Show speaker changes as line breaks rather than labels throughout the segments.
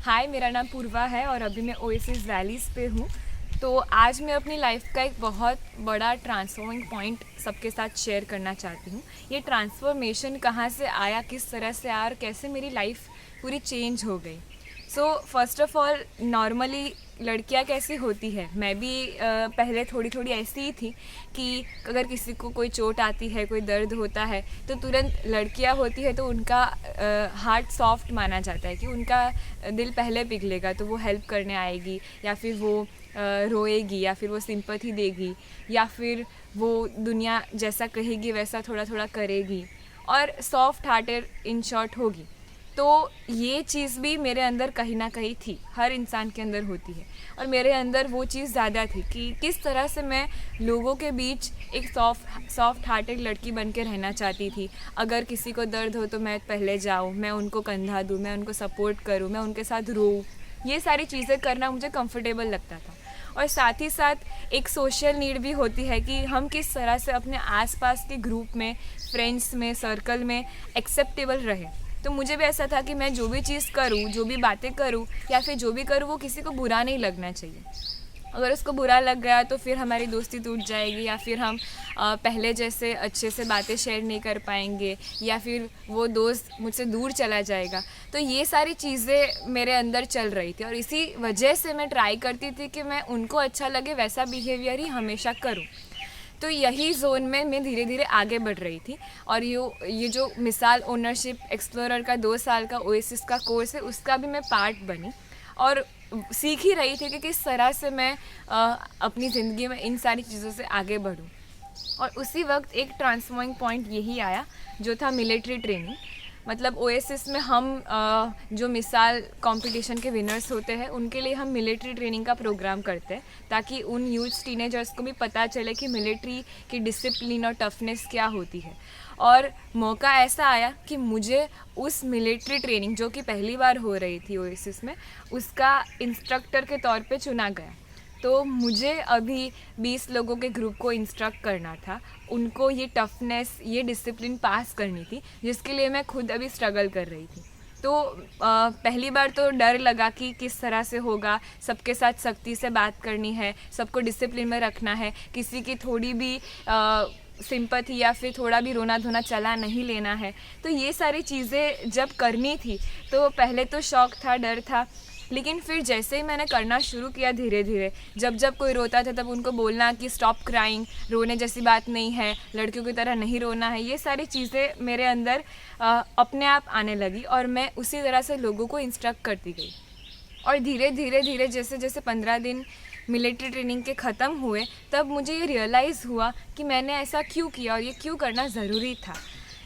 हाय, मेरा नाम पूर्वा है और अभी मैं ओएसिस वैलीज़ पे हूँ। तो आज मैं अपनी लाइफ का एक बहुत बड़ा ट्रांसफॉर्मिंग पॉइंट सबके साथ शेयर करना चाहती हूँ। ये ट्रांसफॉर्मेशन कहाँ से आया, किस तरह से आया और कैसे मेरी लाइफ पूरी चेंज हो गई। फर्स्ट ऑफ ऑल, नॉर्मली लड़कियां कैसी होती है, मैं भी पहले थोड़ी थोड़ी ऐसी ही थी कि अगर किसी को कोई चोट आती है, कोई दर्द होता है तो तुरंत लड़कियां होती है तो उनका हार्ट सॉफ्ट माना जाता है कि उनका दिल पहले पिघलेगा तो वो हेल्प करने आएगी, या फिर वो रोएगी, या फिर वो सिंपैथी देगी, या फिर वो दुनिया जैसा कहेगी वैसा थोड़ा थोड़ा करेगी और सॉफ्ट हार्टेड इन शॉर्ट होगी। तो ये चीज़ भी मेरे अंदर कहीं ना कहीं थी, हर इंसान के अंदर होती है और मेरे अंदर वो चीज़ ज़्यादा थी कि किस तरह से मैं लोगों के बीच एक सॉफ्ट हार्टेड लड़की बन के रहना चाहती थी। अगर किसी को दर्द हो तो मैं पहले जाऊँ, मैं उनको कंधा दूँ, मैं उनको सपोर्ट करूँ, मैं उनके साथ रोऊँ। ये सारी चीज़ें करना मुझे कंफर्टेबल लगता था। और साथ ही साथ एक सोशल नीड भी होती है कि हम किस तरह से अपने आसपास के ग्रुप में, फ्रेंड्स में, सर्कल में एक्सेप्टेबल रहे। तो मुझे भी ऐसा था कि मैं जो भी चीज़ करूँ, जो भी बातें करूँ या फिर जो भी करूँ वो किसी को बुरा नहीं लगना चाहिए। अगर उसको बुरा लग गया तो फिर हमारी दोस्ती टूट जाएगी, या फिर हम पहले जैसे अच्छे से बातें शेयर नहीं कर पाएंगे, या फिर वो दोस्त मुझसे दूर चला जाएगा। तो ये सारी चीज़ें मेरे अंदर चल रही थी और इसी वजह से मैं ट्राई करती थी कि मैं उनको अच्छा लगे वैसा बिहेवियर ही हमेशा करूँ। तो यही जोन में मैं धीरे धीरे आगे बढ़ रही थी और ये जो मिसाल ओनरशिप एक्सप्लोरर का 2 साल का ओएसिस का कोर्स है, उसका भी मैं पार्ट बनी और सीख ही रही थी कि किस तरह से मैं अपनी ज़िंदगी में इन सारी चीज़ों से आगे बढ़ूं। और उसी वक्त एक ट्रांसफॉर्मिंग पॉइंट यही आया जो था मिलिट्री ट्रेनिंग। मतलब ओएसिस में हम जो मिसाल कंपटीशन के विनर्स होते हैं उनके लिए हम मिलिट्री ट्रेनिंग का प्रोग्राम करते हैं, ताकि उन यूथ टीनेजर्स को भी पता चले कि मिलिट्री की डिसिप्लिन और टफनेस क्या होती है। और मौका ऐसा आया कि मुझे उस मिलिट्री ट्रेनिंग, जो कि पहली बार हो रही थी ओएसिस में, उसका इंस्ट्रक्टर के तौर पे चुना गया। तो मुझे अभी 20 लोगों के ग्रुप को इंस्ट्रक्ट करना था, उनको ये टफनेस, ये डिसिप्लिन पास करनी थी, जिसके लिए मैं खुद अभी स्ट्रगल कर रही थी। तो पहली बार तो डर लगा कि किस तरह से होगा, सबके साथ सख्ती से बात करनी है, सबको डिसिप्लिन में रखना है, किसी की थोड़ी भी सिंपैथी या फिर थोड़ा भी रोना धोना चला नहीं लेना है। तो ये सारी चीज़ें जब करनी थी तो पहले तो शौक था, डर था, लेकिन फिर जैसे ही मैंने करना शुरू किया धीरे धीरे, जब जब कोई रोता था तब उनको बोलना कि स्टॉप क्राइंग, रोने जैसी बात नहीं है, लड़कियों की तरह नहीं रोना है, ये सारी चीज़ें मेरे अंदर अपने आप आने लगी और मैं उसी तरह से लोगों को इंस्ट्रक्ट करती गई। और धीरे धीरे धीरे जैसे जैसे 15 दिन मिलिट्री ट्रेनिंग के ख़त्म हुए, तब मुझे ये रियलाइज़ हुआ कि मैंने ऐसा क्यों किया और ये क्यों करना ज़रूरी था।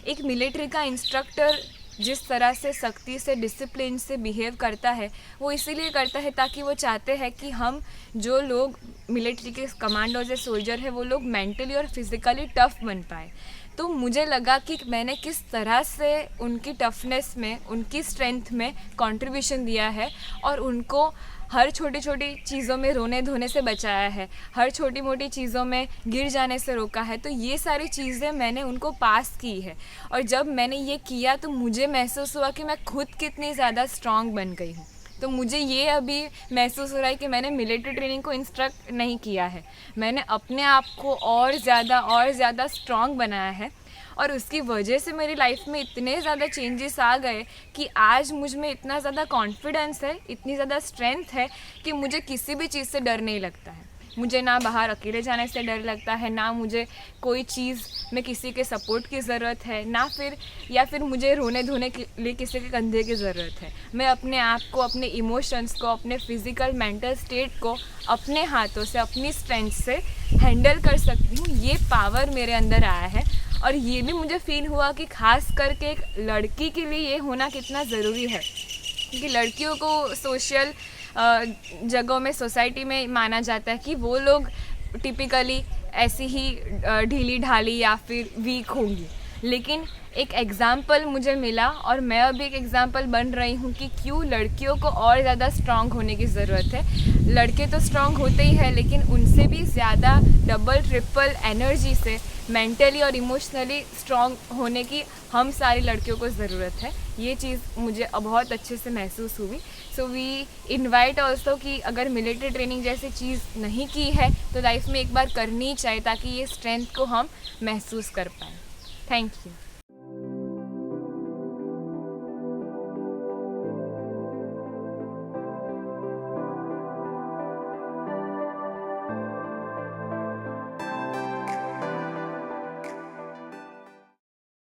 एक मिलिट्री का इंस्ट्रक्टर जिस तरह से सख्ती से, डिसिप्लिन से बिहेव करता है, वो इसीलिए करता है ताकि वो चाहते हैं कि हम जो लोग मिलिट्री के कमांडोज या सोल्जर हैं वो लोग मेंटली और फिज़िकली टफ़ बन पाए। तो मुझे लगा कि मैंने किस तरह से उनकी टफनेस में, उनकी स्ट्रेंथ में कंट्रीब्यूशन दिया है और उनको हर छोटी छोटी चीज़ों में रोने धोने से बचाया है, हर छोटी मोटी चीज़ों में गिर जाने से रोका है। तो ये सारी चीज़ें मैंने उनको पास की है और जब मैंने ये किया तो मुझे महसूस हुआ कि मैं खुद कितनी ज़्यादा स्ट्रॉन्ग बन गई हूँ। तो मुझे ये अभी महसूस हो रहा है कि मैंने मिलिट्री ट्रेनिंग को इंस्ट्रक्ट नहीं किया है, मैंने अपने आप को और ज़्यादा स्ट्रॉन्ग बनाया है और उसकी वजह से मेरी लाइफ में इतने ज़्यादा चेंजेस आ गए कि आज मुझ में इतना ज़्यादा कॉन्फिडेंस है, इतनी ज़्यादा स्ट्रेंथ है कि मुझे किसी भी चीज़ से डर नहीं लगता है। मुझे ना बाहर अकेले जाने से डर लगता है, ना मुझे कोई चीज़ में किसी के सपोर्ट की ज़रूरत है, ना फिर मुझे रोने धोने के लिए किसी के कंधे की ज़रूरत है। मैं अपने आप को, अपने इमोशंस को, अपने फिज़िकल मेंटल स्टेट को अपने हाथों से, अपनी स्ट्रेंथ से हैंडल कर सकती हूँ। ये पावर मेरे अंदर आया है और ये भी मुझे फ़ील हुआ कि ख़ास करके एक लड़की के लिए ये होना कितना ज़रूरी है, क्योंकि लड़कियों को सोशल जगहों में, सोसाइटी में माना जाता है कि वो लोग टिपिकली ऐसी ही ढीली ढाली या फिर वीक होंगी, लेकिन एक एग्ज़ाम्पल मुझे मिला और मैं अभी एक एग्ज़ाम्पल बन रही हूँ कि क्यों लड़कियों को और ज़्यादा स्ट्रॉन्ग होने की ज़रूरत है। लड़के तो स्ट्रॉन्ग होते ही हैं, लेकिन उनसे भी ज़्यादा डबल ट्रिपल एनर्जी से मेंटली और इमोशनली स्ट्रॉन्ग होने की हम सारी लड़कियों को ज़रूरत है। ये चीज़ मुझे बहुत अच्छे से महसूस हुई। सो वी इनवाइट ऑल्सो कि अगर मिलिट्री ट्रेनिंग जैसी चीज़ नहीं की है तो लाइफ में एक बार करनी चाहिए, ताकि ये स्ट्रेंथ को हम महसूस कर पाएँ। Thank you.